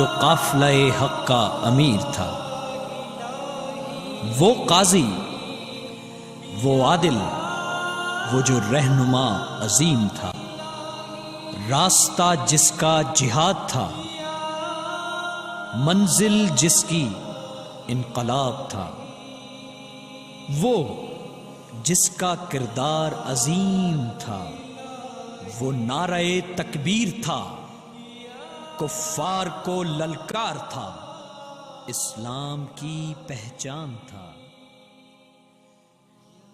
جو قافلہ حق کا امیر تھا، وہ قاضی، وہ عادل، وہ جو رہنما عظیم تھا، راستہ جس کا جہاد تھا، منزل جس کی انقلاب تھا، وہ جس کا کردار عظیم تھا، وہ نعرہ تکبیر تھا، کفار کو للکار تھا، اسلام کی پہچان تھا،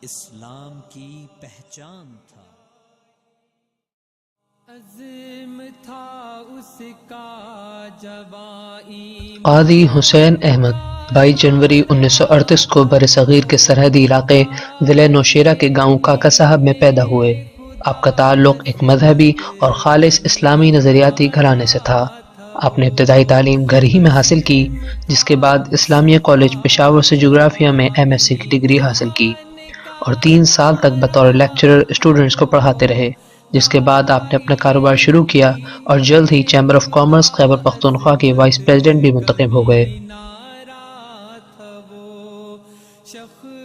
اسلام کی پہچان تھا۔ عزم تھا اس کا جوائی قاضی حسین احمد 22 جنوری 1938 کو برصغیر کے سرحدی علاقے ضلع نوشیرہ کے گاؤں کاکا صاحب میں پیدا ہوئے۔ آپ کا تعلق ایک مذہبی اور خالص اسلامی نظریاتی گھرانے سے تھا۔ آپ نے ابتدائی تعلیم گھر ہی میں حاصل کی، جس کے بعد اسلامیہ کالج پشاور سے جغرافیہ میں MS کی ڈگری حاصل کی اور 3 سال تک بطور لیکچرر اسٹوڈنٹس کو پڑھاتے رہے، جس کے بعد آپ نے اپنا کاروبار شروع کیا اور جلد ہی chamber of commerce Khyber Pakhtunkhwa کے وائس پریزیڈنٹ بھی منتخب ہو گئے۔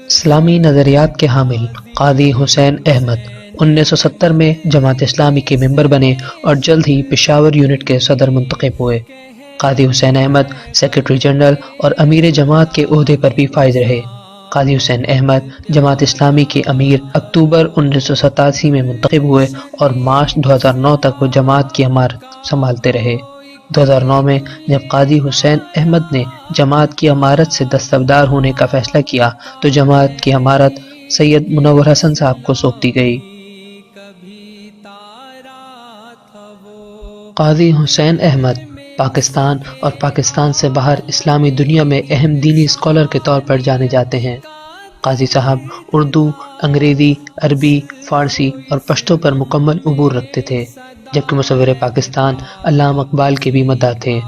اسلامی نظریات کے حامل قاضی حسین احمد 1970 میں جماعت اسلامی کے ممبر بنے اور جلد ہی پشاور یونٹ کے صدر منتخب ہوئے۔ قاضی حسین احمد سیکرٹری جنرل اور امیر جماعت کے عہدے پر بھی فائز رہے۔ قاضی حسین احمد جماعت اسلامی کے امیر اکتوبر 1987 میں منتخب ہوئے اور مارچ 2009 تک وہ جماعت کی امارت سنبھالتے رہے۔ 2009 میں جب قاضی حسین احمد نے جماعت کی امارت سے دستبردار ہونے کا فیصلہ کیا تو جماعت کی امارت سید منور حسن صاحب کو سونپ دی گئی۔ قاضی حسین احمد پاکستان اور پاکستان سے باہر اسلامی دنیا میں اہم دینی اسکالر کے طور پر جانے جاتے ہیں۔ قاضی صاحب اردو، انگریزی، عربی، فارسی اور پشتو پر مکمل عبور رکھتے تھے، جبکہ مصور پاکستان علامہ اقبال کے بھی مداح تھے۔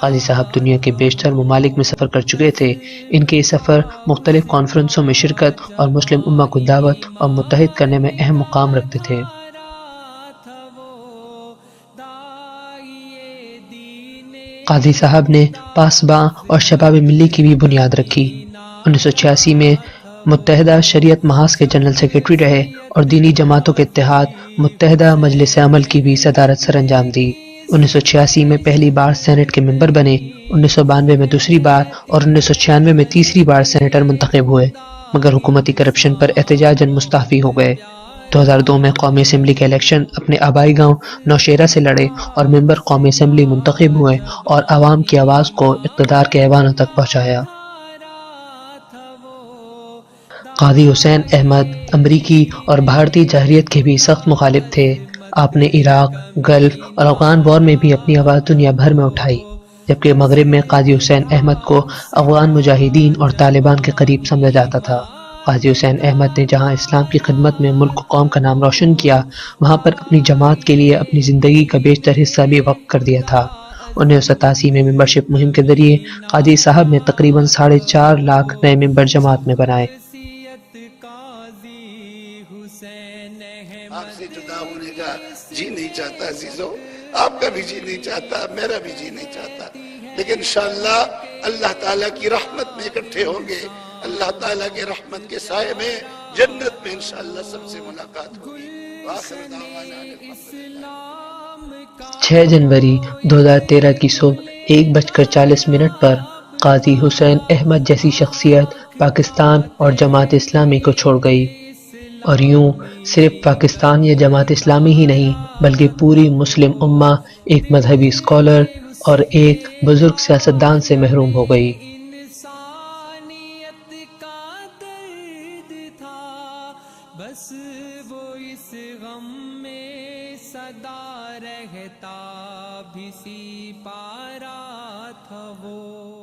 قاضی صاحب دنیا کے بیشتر ممالک میں سفر کر چکے تھے۔ ان کے یہ سفر مختلف کانفرنسوں میں شرکت اور مسلم امہ کو دعوت اور متحد کرنے میں اہم مقام رکھتے تھے۔ قاضی صاحب نے پاسباں اور شباب ملی کی بھی بنیاد رکھی۔ 1986 میں متحدہ شریعت محاذ کے جنرل سیکرٹری رہے اور دینی جماعتوں کے اتحاد متحدہ مجلس عمل کی بھی صدارت سر انجام دی۔ 1986 میں پہلی بار سینٹ کے ممبر بنے، 1992 میں دوسری بار اور 1996 میں تیسری بار سینیٹر منتخب ہوئے، مگر حکومتی کرپشن پر احتجاجاً مستعفی ہو گئے۔ 2002 میں قومی اسمبلی کے الیکشن اپنے آبائی گاؤں نوشیرہ سے لڑے اور ممبر قومی اسمبلی منتخب ہوئے اور عوام کی آواز کو اقتدار کے ایوانوں تک پہنچایا۔ قاضی حسین احمد امریکی اور بھارتی جارحیت کے بھی سخت مخالف تھے۔ آپ نے عراق، گلف اور افغان وار میں بھی اپنی آواز دنیا بھر میں اٹھائی، جبکہ مغرب میں قاضی حسین احمد کو افغان مجاہدین اور طالبان کے قریب سمجھا جاتا تھا۔ قاضی حسین احمد نے جہاں اسلام کی خدمت میں ملک و قوم کا نام روشن کیا، وہاں پر اپنی جماعت کے لیے اپنی زندگی کا بیشتر حصہ بھی وقف کر دیا تھا۔ 1987 میں ممبرشپ مہم کے ذریعے قاضی صاحب نے تقریباً 4.5 لاکھ نئے ممبر جماعت میں بنائے۔ آپ سے جدا ہونے کا جی نہیں چاہتا عزیزو، آپ کا بھی جی نہیں چاہتا، میرا بھی جی نہیں چاہتا، لیکن انشاءاللہ اللہ تعالیٰ کی رحمت میں اکٹھے ہوں گے۔ اللہ تعالیٰ کے رحمت کے سائے میں جنت میں انشاءاللہ سب سے ملاقات ہوگی۔ وآخر دعوانا الحمدللہ۔ 6 جنوری 2013 کی صبح 1:40 پر قاضی حسین احمد جیسی شخصیت پاکستان اور جماعت اسلامی کو چھوڑ گئی، اور یوں صرف پاکستان یا جماعت اسلامی ہی نہیں بلکہ پوری مسلم امہ ایک مذہبی اسکالر اور ایک بزرگ سیاستدان سے محروم ہو گئی۔ بس وہ اس غم میں صدا رہتا بھی سی پارا تھا وہ۔